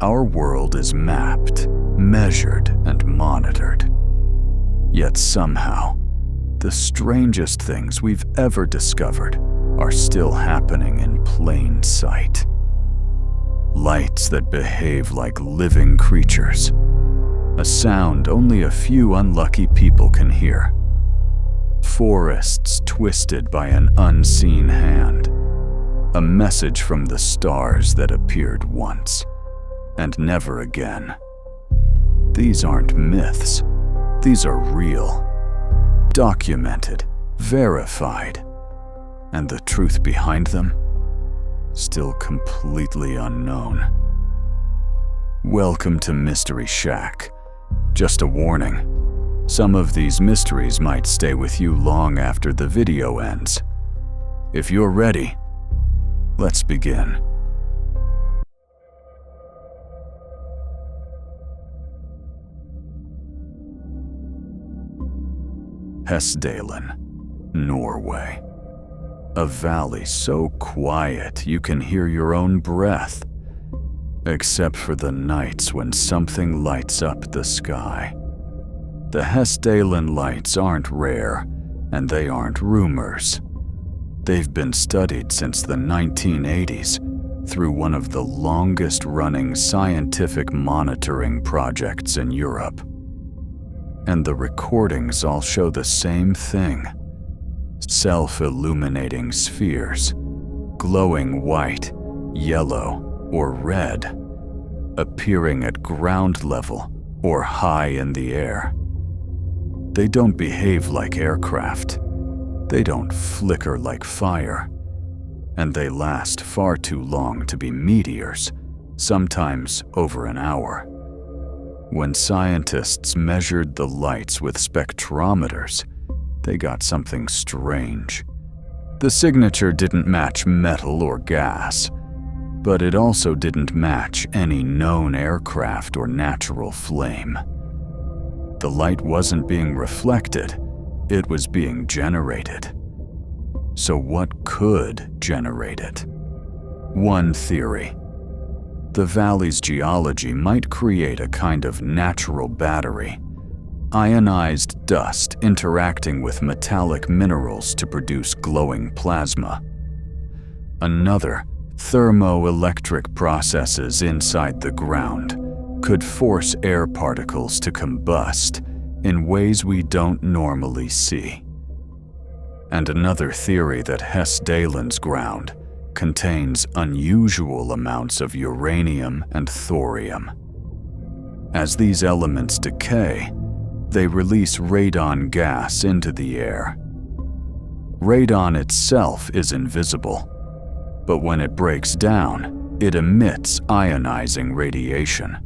Our world is mapped, measured, and monitored. Yet somehow, the strangest things we've ever discovered are still happening in plain sight. Lights that behave like living creatures. A sound only a few unlucky people can hear. Forests twisted by an unseen hand. A message from the stars that appeared once and never again. These aren't myths. These are real. Documented, verified. And the truth behind them? Still completely unknown. Welcome to Mystery Shack. Just a warning. Some of these mysteries might stay with you long after the video ends. If you're ready, let's begin. Hessdalen, Norway. A valley so quiet you can hear your own breath, except for the nights when something lights up the sky. The Hessdalen Lights aren't rare, and they aren't rumors. They've been studied since the 1980s through one of the longest-running scientific monitoring projects in Europe. And the recordings all show the same thing. Self-illuminating spheres, glowing white, yellow, or red, appearing at ground level or high in the air. They don't behave like aircraft. They don't flicker like fire. And they last far too long to be meteors, sometimes over an hour. When scientists measured the lights with spectrometers, they got something strange. The signature didn't match metal or gas, but it also didn't match any known aircraft or natural flame. The light wasn't being reflected, it was being generated. So what could generate it? One theory. The valley's geology might create a kind of natural battery. Ionized dust interacting with metallic minerals to produce glowing plasma. Another, thermoelectric processes inside the ground could force air particles to combust in ways we don't normally see. And another theory that Hessdalen's ground contains unusual amounts of uranium and thorium. As these elements decay, they release radon gas into the air. Radon itself is invisible, but when it breaks down, it emits ionizing radiation,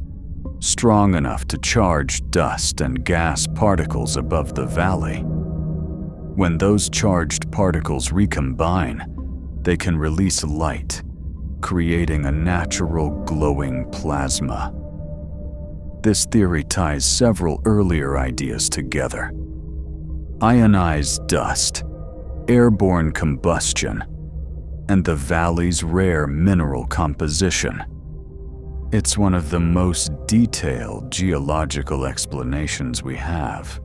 strong enough to charge dust and gas particles above the valley. When those charged particles recombine, they can release light, creating a natural glowing plasma. This theory ties several earlier ideas together. Ionized dust, airborne combustion, and the valley's rare mineral composition. It's one of the most detailed geological explanations we have.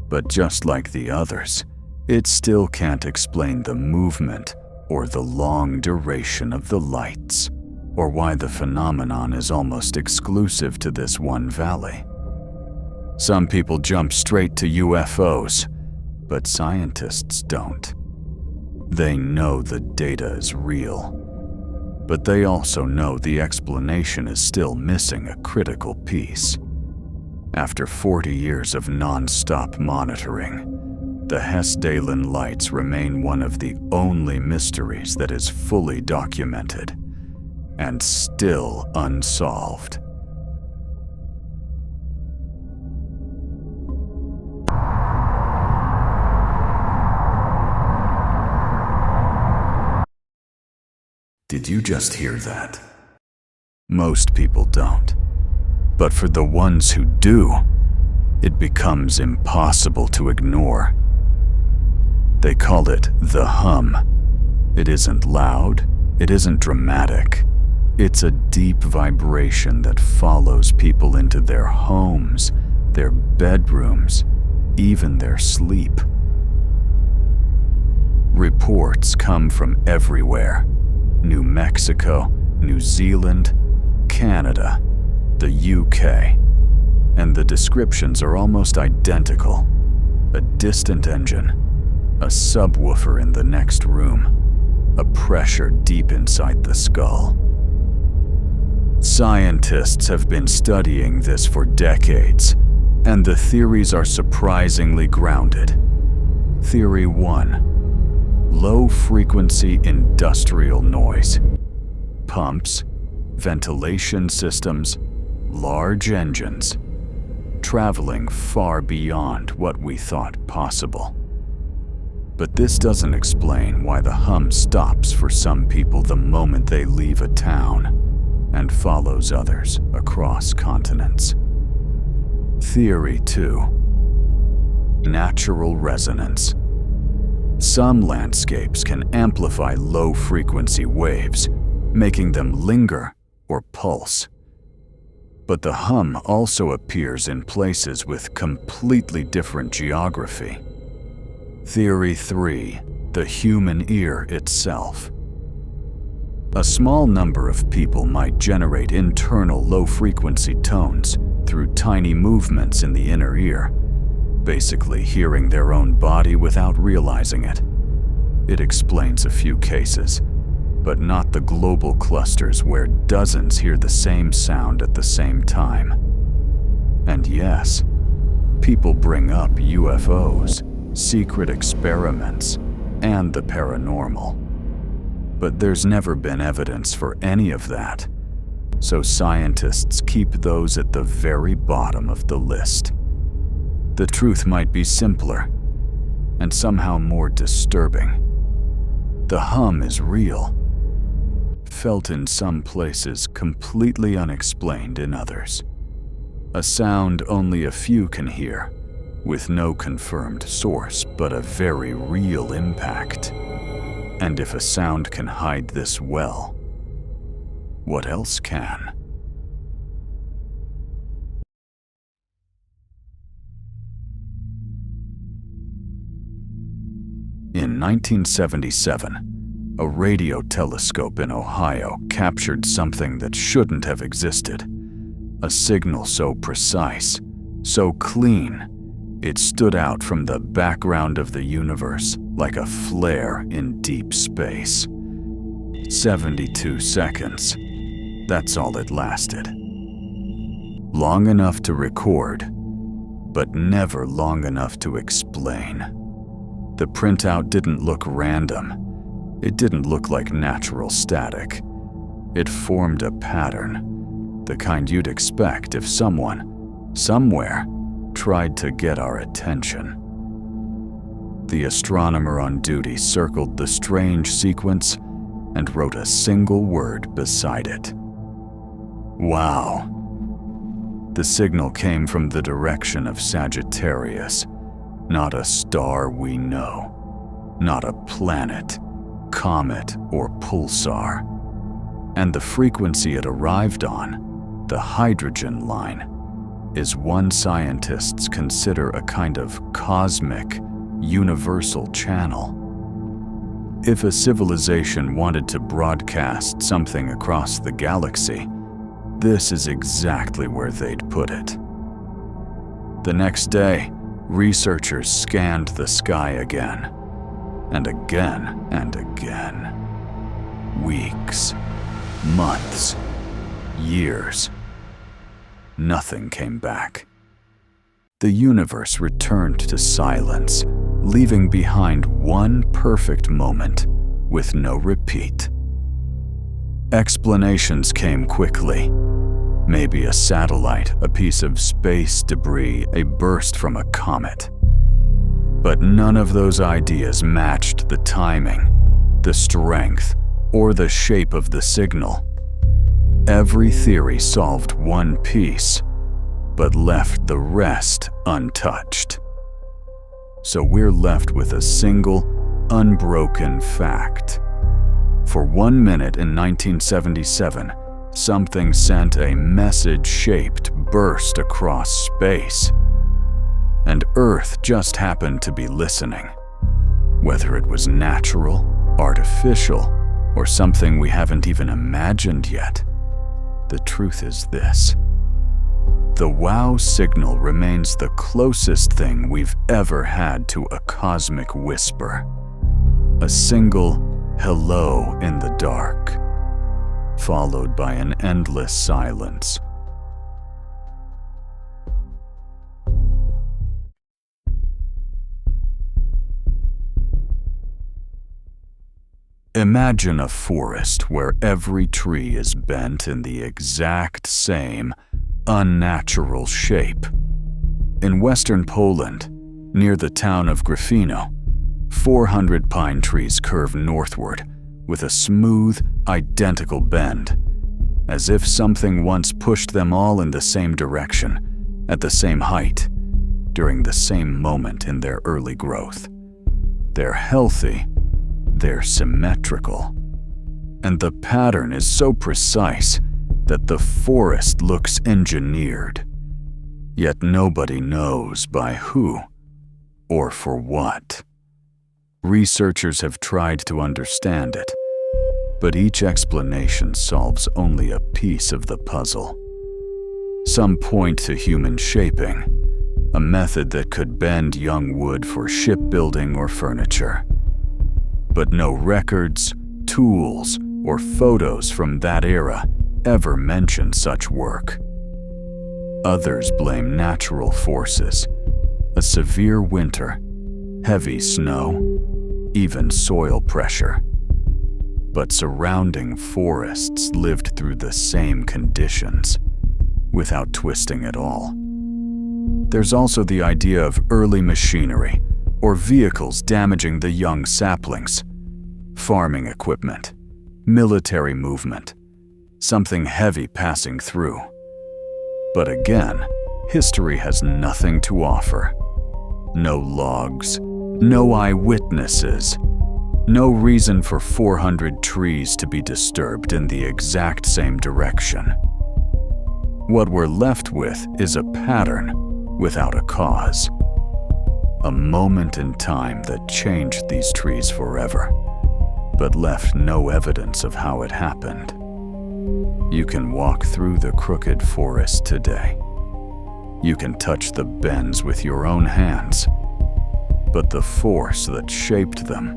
But just like the others, it still can't explain the movement or the long duration of the lights, or why the phenomenon is almost exclusive to this one valley. Some people jump straight to UFOs, but scientists don't. They know the data is real, but they also know the explanation is still missing a critical piece. After 40 years of non-stop monitoring, the Hessdalen Lights remain one of the only mysteries that is fully documented and still unsolved. Did you just hear that? Most people don't. But for the ones who do, it becomes impossible to ignore. They call it the hum. It isn't loud, it isn't dramatic. It's a deep vibration that follows people into their homes, their bedrooms, even their sleep. Reports come from everywhere: New Mexico, New Zealand, Canada, the UK, and the descriptions are almost identical. A distant engine, a subwoofer in the next room, a pressure deep inside the skull. Scientists have been studying this for decades, and the theories are surprisingly grounded. Theory 1: low-frequency industrial noise. Pumps, ventilation systems, large engines, traveling far beyond what we thought possible. But this doesn't explain why the hum stops for some people the moment they leave a town and follows others across continents. Theory 2: natural resonance. Some landscapes can amplify low-frequency waves, making them linger or pulse. But the hum also appears in places with completely different geography. Theory 3: the human ear itself. A small number of people might generate internal low-frequency tones through tiny movements in the inner ear, basically hearing their own body without realizing it. It explains a few cases, but not the global clusters where dozens hear the same sound at the same time. And yes, people bring up UFOs, secret experiments, and the paranormal. But there's never been evidence for any of that, so scientists keep those at the very bottom of the list. The truth might be simpler, and somehow more disturbing. The hum is real, felt in some places, completely unexplained in others. A sound only a few can hear, with no confirmed source but a very real impact. And if a sound can hide this well, what else can? In 1977, a radio telescope in Ohio captured something that shouldn't have existed. A signal so precise, so clean, it stood out from the background of the universe like a flare in deep space. 72 seconds. That's all it lasted. Long enough to record, but never long enough to explain. The printout didn't look random. It didn't look like natural static. It formed a pattern, the kind you'd expect if someone, somewhere, tried to get our attention. The astronomer on duty circled the strange sequence and wrote a single word beside it. Wow. The signal came from the direction of Sagittarius, not a star we know, not a planet, comet, or pulsar. And the frequency it arrived on, the hydrogen line, is one scientists consider a kind of cosmic, universal channel. If a civilization wanted to broadcast something across the galaxy, this is exactly where they'd put it. The next day, researchers scanned the sky again, and again and again. Weeks, months, years. Nothing came back. The universe returned to silence, leaving behind one perfect moment with no repeat. Explanations came quickly. Maybe a satellite, a piece of space debris, a burst from a comet. But none of those ideas matched the timing, the strength, or the shape of the signal. Every theory solved one piece, but left the rest untouched. So we're left with a single, unbroken fact. For 1 minute in 1977, something sent a message-shaped burst across space, and Earth just happened to be listening. Whether it was natural, artificial, or something we haven't even imagined yet, the truth is this: the wow signal remains the closest thing we've ever had to a cosmic whisper. A single hello in the dark, followed by an endless silence. Imagine a forest where every tree is bent in the exact same, unnatural shape. In western Poland, near the town of Gryfino, 400 pine trees curve northward with a smooth, identical bend, as if something once pushed them all in the same direction, at the same height, during the same moment in their early growth. They're healthy, they're symmetrical, and the pattern is so precise that the forest looks engineered. Yet nobody knows by who or for what. Researchers have tried to understand it, but each explanation solves only a piece of the puzzle. Some point to human shaping, a method that could bend young wood for shipbuilding or furniture. But no records, tools, or photos from that era ever mention such work. Others blame natural forces, a severe winter, heavy snow, even soil pressure. But surrounding forests lived through the same conditions, without twisting at all. There's also the idea of early machinery, or vehicles damaging the young saplings, farming equipment, military movement, something heavy passing through. But again, history has nothing to offer. No logs, no eyewitnesses, no reason for 400 trees to be disturbed in the exact same direction. What we're left with is a pattern without a cause. A moment in time that changed these trees forever, but left no evidence of how it happened. You can walk through the crooked forest today. You can touch the bends with your own hands, but the force that shaped them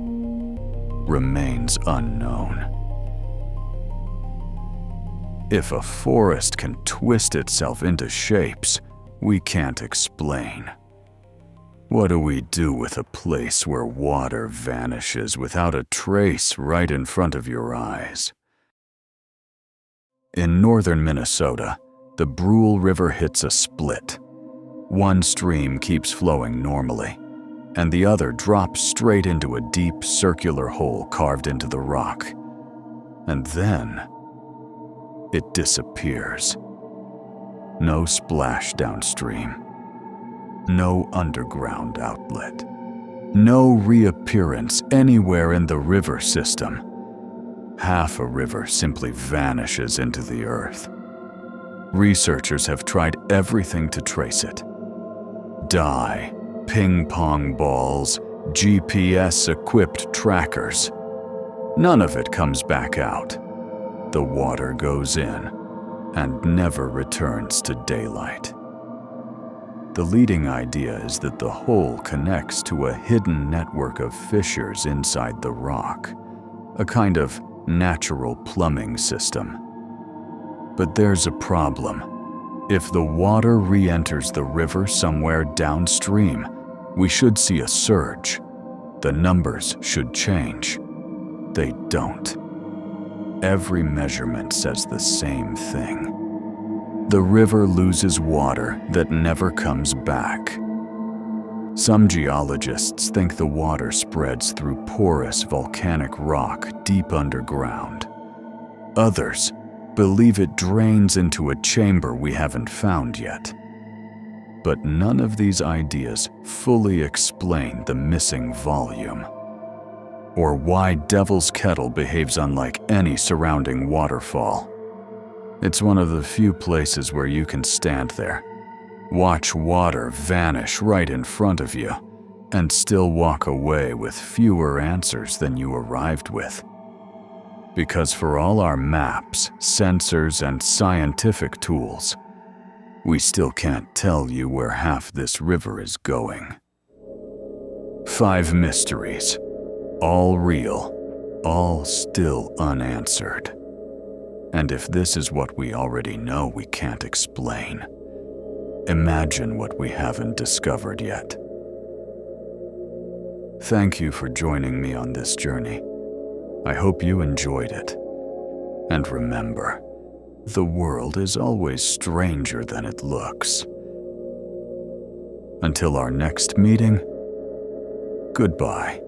remains unknown. If a forest can twist itself into shapes we can't explain, what do we do with a place where water vanishes without a trace right in front of your eyes? In northern Minnesota, the Brule River hits a split. One stream keeps flowing normally, and the other drops straight into a deep circular hole carved into the rock. And then it disappears. No splash downstream. No underground outlet. No reappearance anywhere in the river system. Half a river simply vanishes into the earth. Researchers have tried everything to trace it. Dye, ping pong balls, GPS-equipped trackers. None of it comes back out. The water goes in and never returns to daylight. The leading idea is that the hole connects to a hidden network of fissures inside the rock, a kind of natural plumbing system. But there's a problem. If the water re-enters the river somewhere downstream, we should see a surge. The numbers should change. They don't. Every measurement says the same thing. The river loses water that never comes back. Some geologists think the water spreads through porous volcanic rock deep underground. Others believe it drains into a chamber we haven't found yet. But none of these ideas fully explain the missing volume, or why Devil's Kettle behaves unlike any surrounding waterfall. It's one of the few places where you can stand there, watch water vanish right in front of you, and still walk away with fewer answers than you arrived with. Because for all our maps, sensors, and scientific tools, we still can't tell you where half this river is going. 5 mysteries, all real, all still unanswered. And if this is what we already know we can't explain, imagine what we haven't discovered yet. Thank you for joining me on this journey. I hope you enjoyed it. And remember, the world is always stranger than it looks. Until our next meeting, goodbye.